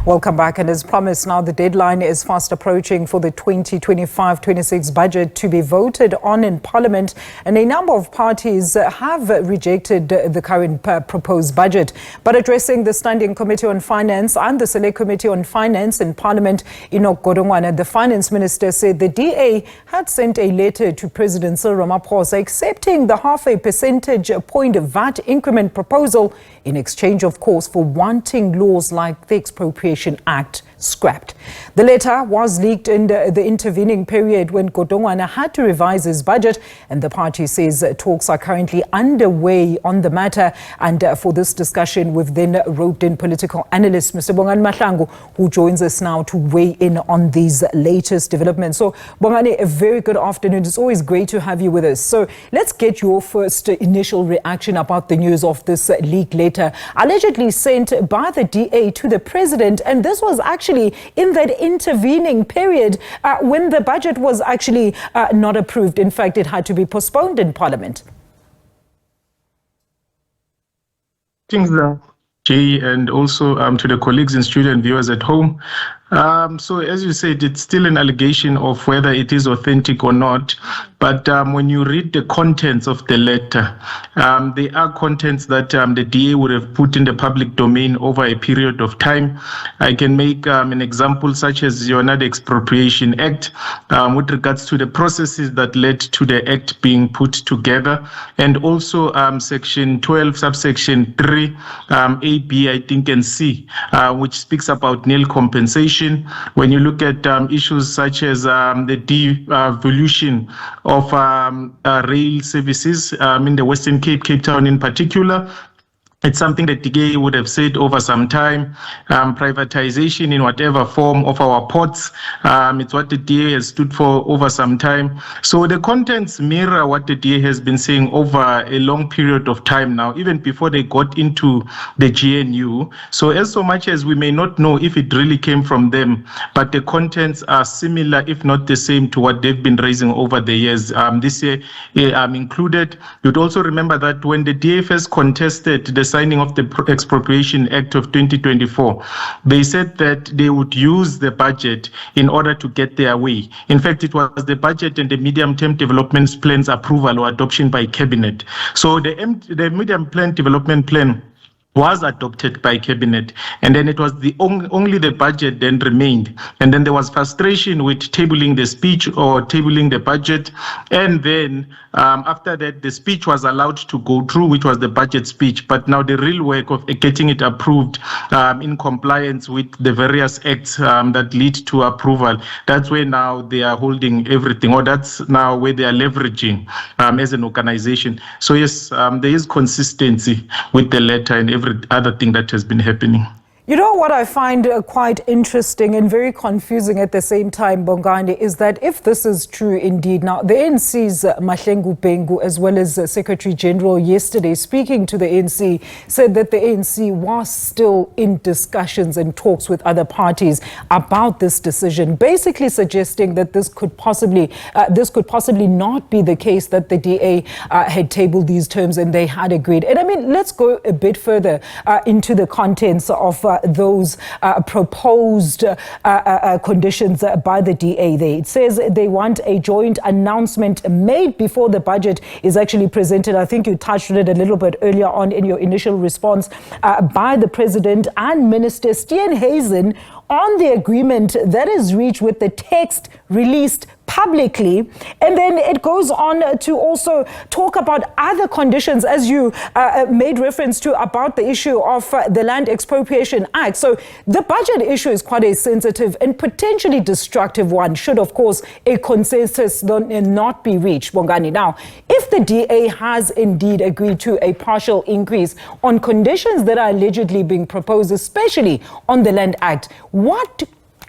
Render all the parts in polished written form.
Welcome back. And as promised, now the deadline is fast approaching for the 2025-26 budget to be voted on in Parliament. And a number of parties have rejected the current proposed budget. But addressing the Standing Committee on Finance and the Select Committee on Finance in Parliament, Godongwana, the Finance Minister said the DA had sent a letter to President Cyril Ramaphosa accepting the 0.5 percentage point VAT increment proposal in exchange, of course, for wanting laws like the Expropriation Act scrapped. The letter was leaked in the intervening period when Godongwana had to revise his budget, and the party says talks are currently underway on the matter. And for this discussion, we've then roped in political analyst Mr. Bongani Mahlangu, who joins us now to weigh in on these latest developments. So, Bongani, a very good afternoon. It's always great to have you with us. So, let's get your first initial reaction about the news of this leaked letter, allegedly sent by the DA to the president. And this was actually in that intervening period when the budget was actually not approved. In fact, it had to be postponed in Parliament. Things that Jay, and also to the colleagues and student viewers at home. So as you said, it's still an allegation of whether it is authentic or not. But when you read the contents of the letter, there are contents that the DA would have put in the public domain over a period of time. I can make an example such as the Expropriation Act with regards to the processes that led to the act being put together, and also section 12 subsection 3 A, B, I think, and C, which speaks about nil compensation. When you look at issues such as the devolution of rail services in the Western Cape, Cape Town in particular, it's something that the DA would have said over some time. Privatization in whatever form of our ports, it's what the DA has stood for over some time. So the contents mirror what the DA has been saying over a long period of time now, even before they got into the GNU. So as so much as we may not know if it really came from them, but the contents are similar, if not the same, to what they've been raising over the years. This year included. You'd also remember that when the DA first contested the signing of the Expropriation Act of 2024, they said that they would use the budget in order to get their way. In fact, it was the budget and the medium-term development plan's approval or adoption by cabinet. So the medium plan development plan was adopted by cabinet, and then it was the only the budget then remained, and then there was frustration with tabling the speech or tabling the budget, and then after that the speech was allowed to go through, which was the budget speech. But now the real work of getting it approved in compliance with the various acts that lead to approval, that's where now they are holding everything, or that's now where they are leveraging as an organization. So yes, there is consistency with the letter and every other thing that has been happening. You know what I find quite interesting and very confusing at the same time, Bongani, is that if this is true indeed, now the ANC's Mahlangu, as well as Secretary General yesterday speaking to the ANC, said that the ANC was still in discussions and talks with other parties about this decision, basically suggesting that this could possibly not be the case, that the DA had tabled these terms and they had agreed. And I mean, let's go a bit further into the contents of those proposed conditions by the DA there. It says they want a joint announcement made before the budget is actually presented. I think you touched on it a little bit earlier on in your initial response, by the President and Minister Steenhuisen on the agreement that is reached with the text released publicly. And then it goes on to also talk about other conditions, as you made reference to, about the issue of the Land Expropriation Act. So the budget issue is quite a sensitive and potentially destructive one, should, of course, a consensus not be reached, Bongani. Now, if the DA has indeed agreed to a partial increase on conditions that are allegedly being proposed, especially on the Land Act, what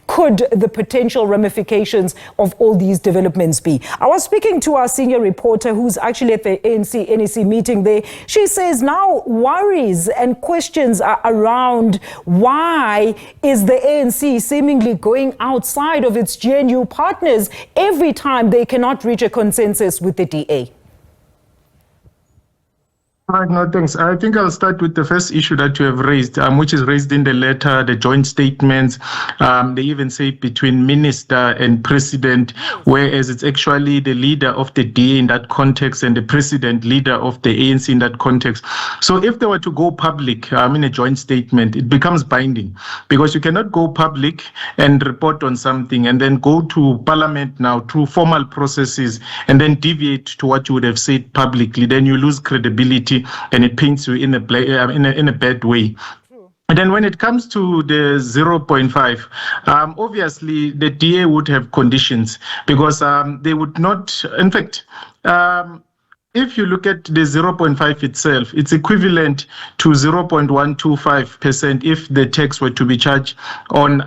could the potential ramifications of all these developments be? I was speaking to our senior reporter who's actually at the ANC-NEC meeting there. She says now worries and questions are around why is the ANC seemingly going outside of its GNU partners every time they cannot reach a consensus with the DA. Right, no, thanks. I think I'll start with the first issue that you have raised, which is raised in the letter, the joint statements. They even say between minister and president, whereas it's actually the leader of the DA in that context and the president, leader of the ANC in that context. So if they were to go public in a joint statement, it becomes binding because you cannot go public and report on something and then go to Parliament now through formal processes and then deviate to what you would have said publicly. Then you lose credibility and it paints you in a bad way. And then when it comes to the 0.5, obviously the DA would have conditions because they would not, in fact, if you look at the 0.5 itself, it's equivalent to 0.125% if the tax were to be charged on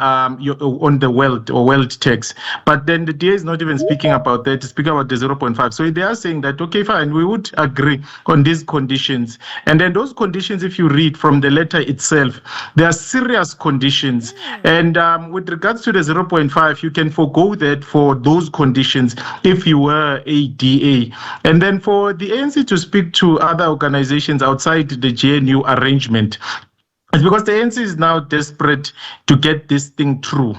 the wealth tax. But then the DA is not even speaking about that, speaking about the 0.5. So they are saying that, okay, fine, we would agree on these conditions. And then those conditions, if you read from the letter itself, there are serious conditions. And with regards to the 0.5, you can forego that for those conditions if you were a DA. And then for the ANC to speak to other organizations outside the GNU arrangement, it's because the ANC is now desperate to get this thing through.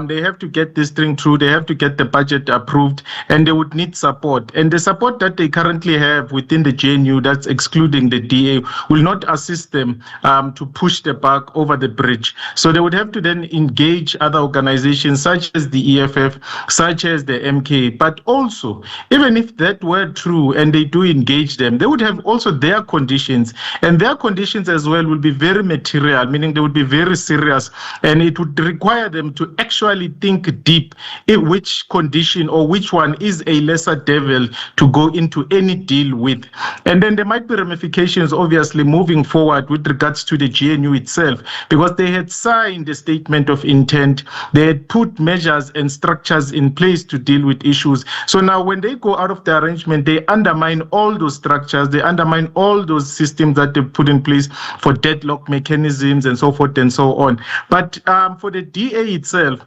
They have to get this thing through. They have to get the budget approved, and they would need support. And the support that they currently have within the GNU, that's excluding the DA, will not assist them to push the buck over the bridge. So they would have to then engage other organizations such as the EFF, such as the MK. But also, even if that were true and they do engage them, they would have also their conditions. And their conditions as well will be very material, meaning they would be very serious, and it would require them to actually think deep in which condition or which one is a lesser devil to go into any deal with. And then there might be ramifications, obviously, moving forward with regards to the GNU itself, because they had signed a statement of intent, they had put measures and structures in place to deal with issues. So now when they go out of the arrangement, they undermine all those structures, they undermine all those systems that they've put in place for deadlock mechanisms and so forth and so on. But for the DA itself,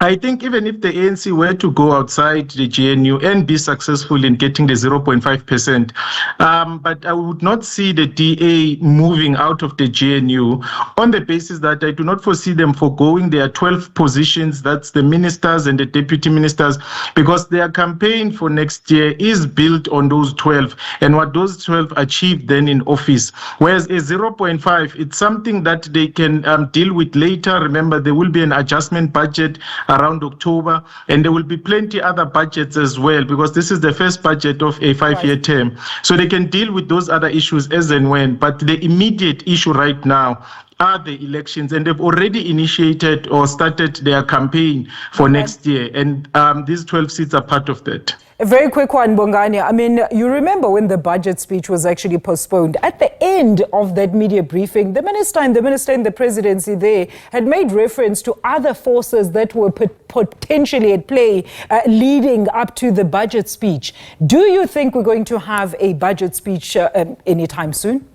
I think even if the ANC were to go outside the GNU and be successful in getting the 0.5%, but I would not see the DA moving out of the GNU on the basis that I do not foresee them foregoing their 12 positions, that's the ministers and the deputy ministers, because their campaign for next year is built on those 12 and what those 12 achieved then in office. Whereas a 0.5, it's something that they can deal with later. Remember, there will be an adjustment budget around October, and there will be plenty other budgets as well, because this is the first budget of a 5-year term. So they can deal with those other issues as and when, but the immediate issue right now are the elections, and they've already initiated or started their campaign for next year, and these 12 seats are part of that. A very quick one, Bongani. I mean, you remember when the budget speech was actually postponed. At the end of that media briefing, the minister in the presidency there had made reference to other forces that were potentially at play leading up to the budget speech. Do you think we're going to have a budget speech anytime soon?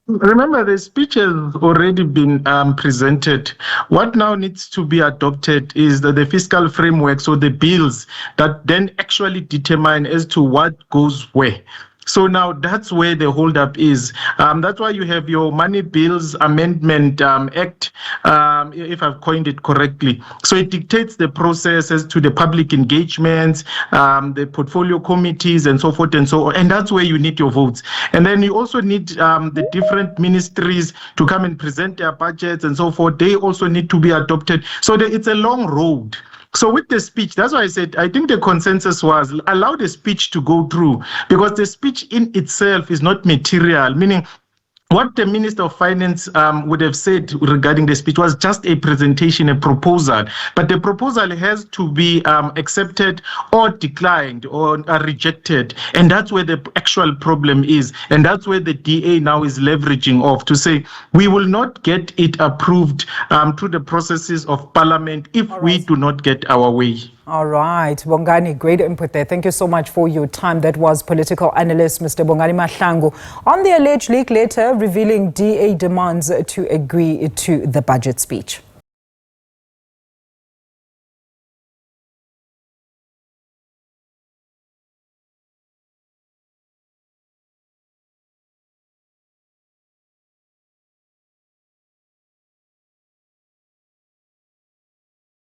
Remember, the speech has already been presented. What now needs to be adopted is the fiscal framework, so the bills that then actually determine as to what goes where. So now that's where the holdup is. That's why you have your Money Bills Amendment Act, if I've coined it correctly. So it dictates the process as to the public engagements, the portfolio committees, and so forth and so on. And that's where you need your votes. And then you also need the different ministries to come and present their budgets and so forth. They also need to be adopted. So it's a long road. So with the speech, that's why I said, I think the consensus was allow the speech to go through, because the speech in itself is not material, meaning what the Minister of Finance would have said regarding the speech was just a presentation, a proposal. But the proposal has to be accepted or declined or rejected. And that's where the actual problem is. And that's where the DA now is leveraging off to say, we will not get it approved through the processes of Parliament if we do not get our way. All right, Bongani, great input there. Thank you so much for your time. That was political analyst Mr. Bongani Mahlangu on the alleged leak letter revealing DA demands to agree to the budget speech.